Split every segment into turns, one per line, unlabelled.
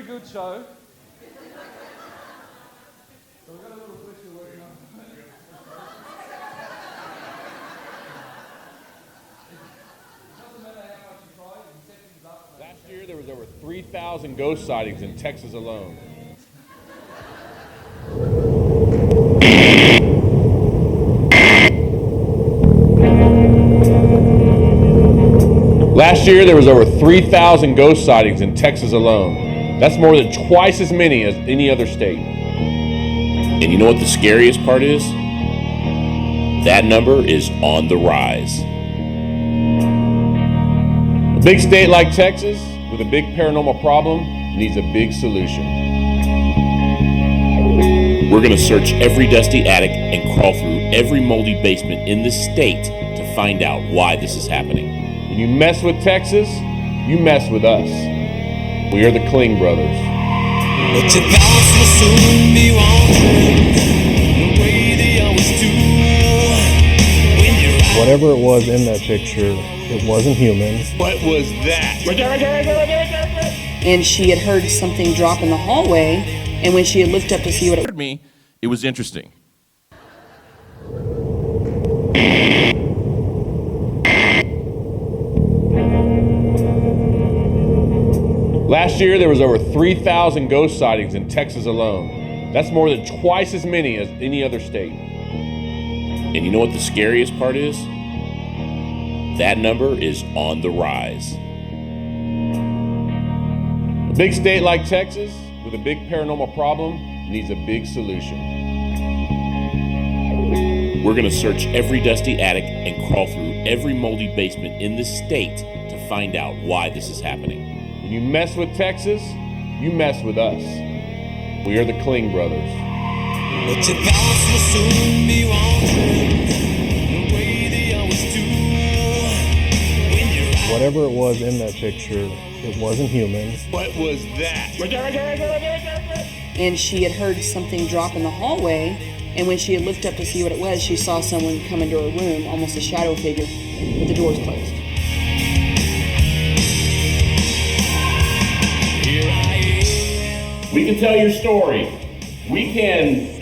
good show. So we've got a little glitch we're working on.
Last year, there was over 3,000 ghost sightings in Texas alone. Last year, there was over 3,000 ghost sightings in Texas alone. That's more than twice as many as any other state.
And you know what the scariest part is? That number is on the rise.
A big state like Texas, with a big paranormal problem, needs a big solution.
We're going to search every dusty attic and crawl through every moldy basement in this state to find out why this is happening.
When you mess with Texas, you mess with us. We are the Klinge Brothers.
But your thoughts will soon be wandering the way they always do.
Whatever it was in that picture, it wasn't human.
What was that? Right there.
And she had heard something drop in the hallway, and when she had looked up to see what it was,
It was interesting.
Last year, there was over 3,000 ghost sightings in Texas alone. That's more than twice as many as any other state.
And you know what the scariest part is? That number is on the rise.
A big state like Texas, with a big paranormal problem, needs a big solution.
We're going to search every dusty attic and crawl through every moldy basement in this state to find out why this is happening.
When you mess with Texas, you mess with us. We are the Klinge Brothers.
But your thoughts will soon be wandering the way they always do.
Whatever it was in that picture, it wasn't human.
What was that?
and she had heard something drop in the hallway, and when she had looked up to see what it was, she saw someone come into her room, almost a shadow figure, with the doors closed.
We can tell your story. We can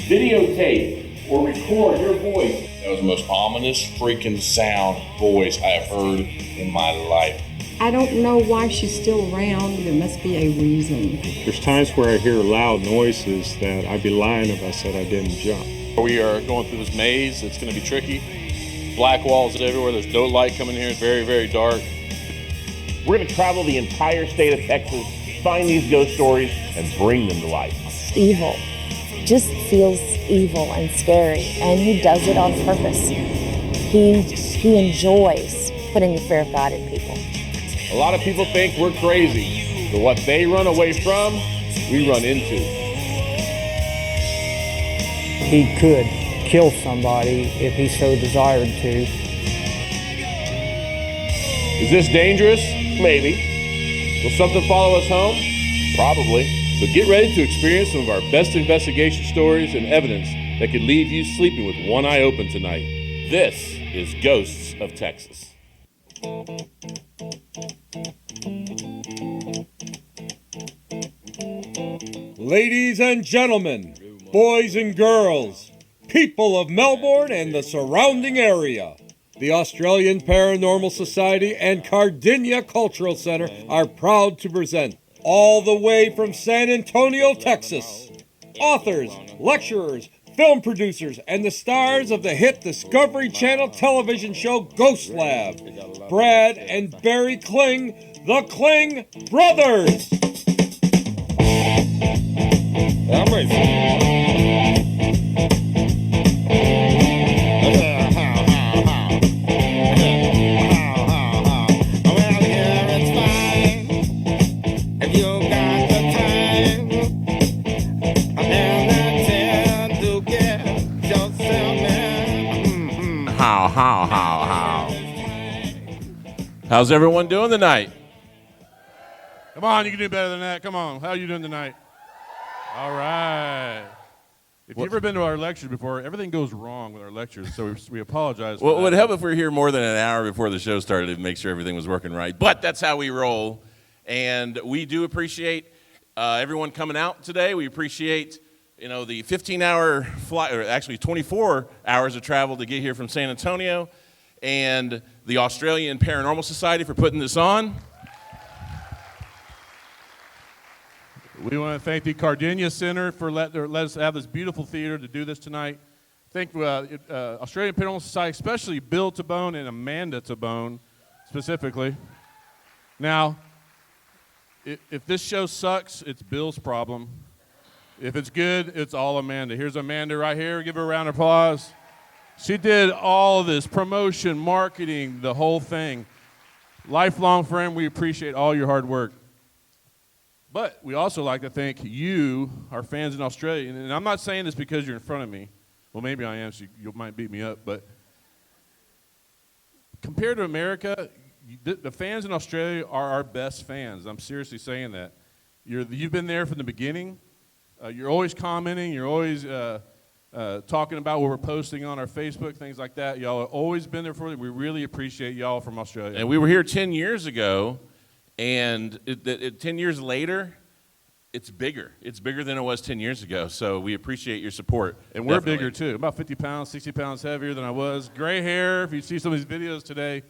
videotape or record your voice.
That was the most ominous freaking sound voice I have heard in my life.
I don't know why she's still around. There must be a reason.
There's times where I hear loud noises that I'd be lying if I said I didn't jump.
We are going through this maze. It's going to be tricky. Black walls everywhere. There's no light coming here. It's very, very dark.
We're going to travel the entire state of Texas, find these ghost stories, and bring them to life.
Evil. Just feels evil and scary, and he does it on purpose. He enjoys putting the fear of God in people.
A lot of people think we're crazy, but what they run away from, we run into.
He could kill somebody if he so desired to.
Is this dangerous? Maybe. Will something follow us home? Probably. So get ready to experience some of our best investigation stories and evidence that could leave you sleeping with one eye open tonight.
This is Ghosts of Texas.
Ladies and gentlemen, boys and girls, people of Melbourne and the surrounding area, the Australian Paranormal Society and Cardinia Cultural Centre are proud to present, all the way from San Antonio, Texas, authors, lecturers, film producers, and the stars of the hit Discovery Channel television show Ghost Lab, Brad and Barry Klinge, the Klinge Brothers. I'm ready.
How's everyone doing tonight?
Come on, you can do better than that. Come on. How are you doing tonight? All right. If you've ever been to our lectures before, everything goes wrong with our lectures, so we apologize for
Well,
that.
it would help if we were here more than an hour before the show started to make sure everything was working right. But that's how we roll. And we do appreciate everyone coming out today. We appreciate, the 15-hour flight, or actually 24 hours of travel to get here from San Antonio, and the Australian Paranormal Society for putting this on.
We want to thank the Cardinia Center for let us have this beautiful theater to do this tonight. Thank Australian Paranormal Society, especially Bill Tabone and Amanda Tabone, specifically. Now, if this show sucks, it's Bill's problem. If it's good, it's all Amanda. Here's Amanda right here. Give her a round of applause. She did all this promotion, marketing, the whole thing. Lifelong friend, we appreciate all your hard work. But we also like to thank you, our fans in Australia. And I'm not saying this because you're in front of me. Well, maybe I am, so you might beat me up. But compared to America, the fans in Australia are our best fans. I'm seriously saying that. You've been there from the beginning. You're always commenting. You're always talking about what we're posting on our Facebook, things like that. Y'all have always been there for us. We really appreciate y'all from Australia.
And we were here 10 years ago. And 10 years later, it's bigger. It's bigger than it was 10 years ago. So we appreciate your support.
And we're bigger, too. About 50 pounds, 60 pounds heavier than I was. Gray hair. If you see some of these videos today,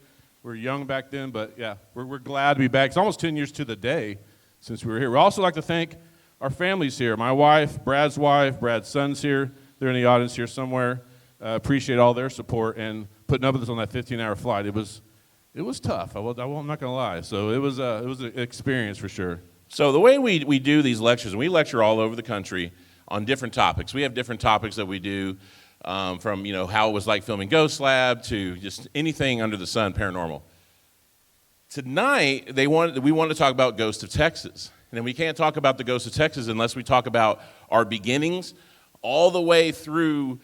we were young back then. But, yeah, we're glad to be back. It's almost 10 years to the day since we were here. We'd also like to thank our families here. My wife, Brad's son's here. They're in the audience here somewhere. Appreciate all their support and putting up with us on that 15-hour flight. It was tough. I'm not going to lie. So it was an experience for sure.
So the way we do these lectures, and we lecture all over the country on different topics. We have different topics that we do, from how it was like filming Ghost Lab to just anything under the sun paranormal. Tonight we wanted to talk about Ghost of Texas, and we can't talk about the Ghost of Texas unless we talk about our beginnings, all the way through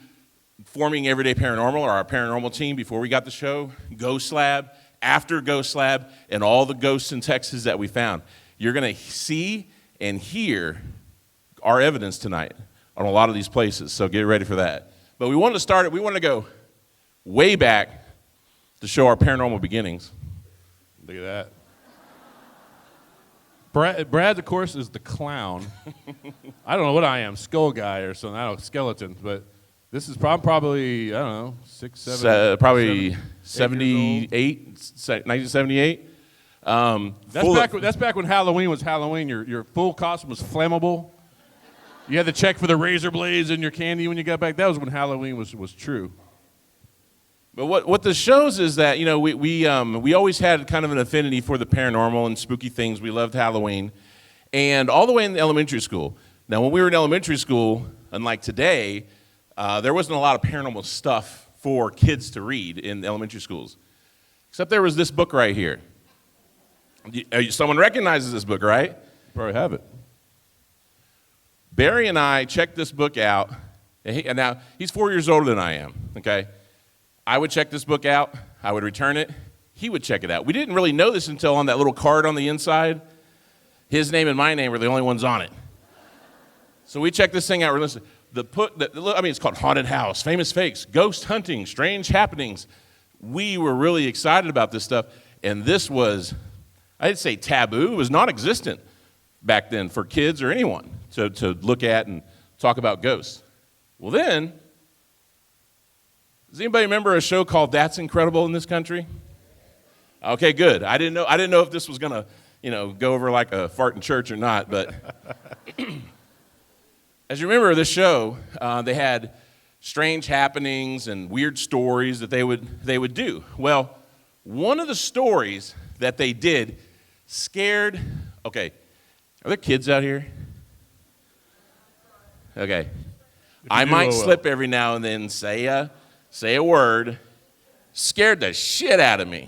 forming Everyday Paranormal, or our paranormal team before we got the show, Ghost Lab, after Ghost Lab, and all the ghosts in Texas that we found. You're going to see and hear our evidence tonight on a lot of these places, so get ready for that. But we wanted to go way back to show our paranormal beginnings.
Look at that. Brad, of course, is the clown. I don't know what I am, skull guy or something. I don't know, skeleton, but this is probably, I don't know, 6, 7.
Probably 78, 1978.
That's back when Halloween was Halloween. Your full costume was flammable. You had to check for the razor blades in your candy when you got back. That was when Halloween was true.
But what this shows is that we always had kind of an affinity for the paranormal and spooky things. We loved Halloween, and all the way in elementary school. Now, when we were in elementary school, unlike today, there wasn't a lot of paranormal stuff for kids to read in elementary schools, except there was this book right here. Someone recognizes this book, right?
You probably have it.
Barry and I checked this book out, and now he's 4 years older than I am, okay? I would check this book out, I would return it, he would check it out. We didn't really know this until on that little card on the inside, his name and my name were the only ones on it. So we checked this thing out, it's called Haunted House, Famous Fakes, Ghost Hunting, Strange Happenings. We were really excited about this stuff, and this was, I'd say taboo. It was non-existent back then for kids or anyone to look at and talk about ghosts. Well then, does anybody remember a show called That's Incredible in this country? Okay, good. I didn't know if this was gonna, go over like a fart in church or not, but as you remember this show, they had strange happenings and weird stories that they would do. Well, one of the stories that they did scared, okay, are there kids out here? Okay. I might slip every now and then, say a word, scared the shit out of me.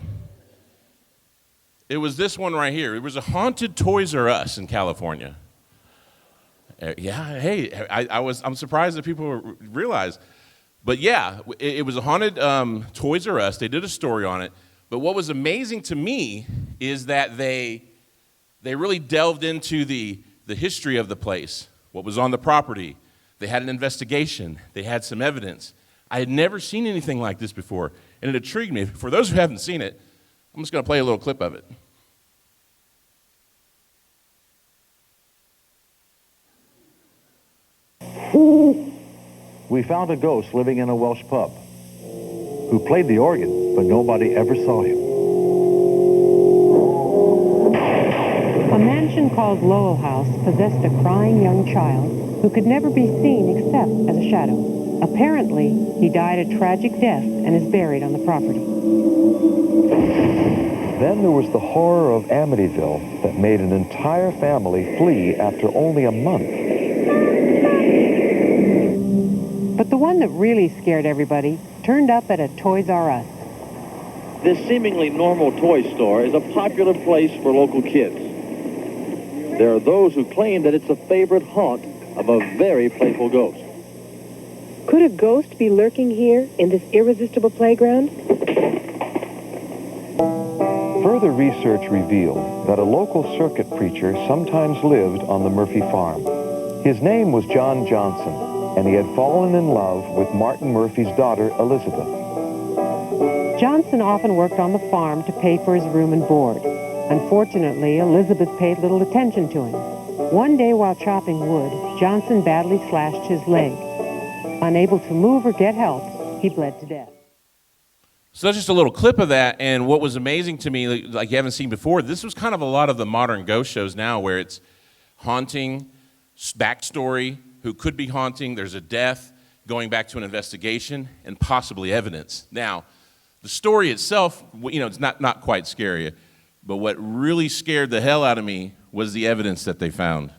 It was this one right here. It was a haunted Toys R Us in California. Yeah, hey, I'm surprised that people realize. But yeah, it was a haunted Toys R Us. They did a story on it. But what was amazing to me is that they really delved into the history of the place, what was on the property. They had an investigation. They had some evidence. I had never seen anything like this before, and it intrigued me. For those who haven't seen it, I'm just going to play a little clip of it.
We found a ghost living in a Welsh pub who played the organ, but nobody ever saw him.
A mansion called Lowell House possessed a crying young child who could never be seen except as a shadow. Apparently, he died a tragic death and is buried on the property.
Then there was the horror of Amityville that made an entire family flee after only a month.
But the one that really scared everybody turned up at a Toys R Us.
This seemingly normal toy store is a popular place for local kids. There are those who claim that it's a favorite haunt of a very playful ghost.
Could a ghost be lurking here in this irresistible playground?
Further research revealed that a local circuit preacher sometimes lived on the Murphy farm. His name was John Johnson, and he had fallen in love with Martin Murphy's daughter, Elizabeth.
Johnson often worked on the farm to pay for his room and board. Unfortunately, Elizabeth paid little attention to him. One day while chopping wood, Johnson badly slashed his leg. Unable to move or get help, he bled to death.
So that's just a little clip of that, and what was amazing to me, like you haven't seen before, this was kind of a lot of the modern ghost shows now where it's haunting, backstory, who could be haunting, there's a death, going back to an investigation, and possibly evidence. Now, the story itself, you know, it's not quite scary, but what really scared the hell out of me was the evidence that they found.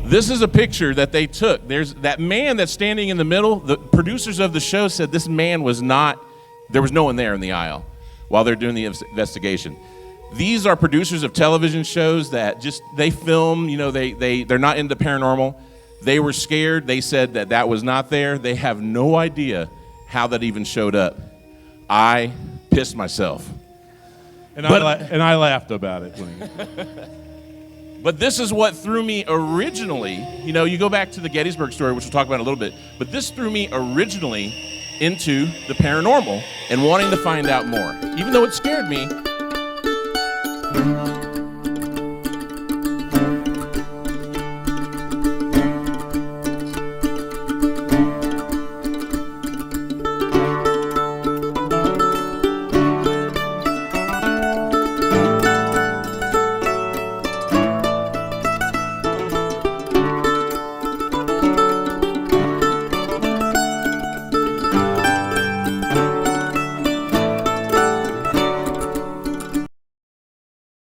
This is a picture that they took. There's that man that's standing in the middle. The producers of the show said this man was not, there was no one there in the aisle while they're doing the investigation. These are producers of television shows that just, they film, you know, they're not into paranormal. They were scared. They said that was not there. They have no idea how that even showed up. I pissed myself.
And I laughed about it.
But this is what threw me originally. You know, you go back to the Gettysburg story, which we'll talk about in a little bit, but this threw me originally into the paranormal and wanting to find out more. Even though it scared me,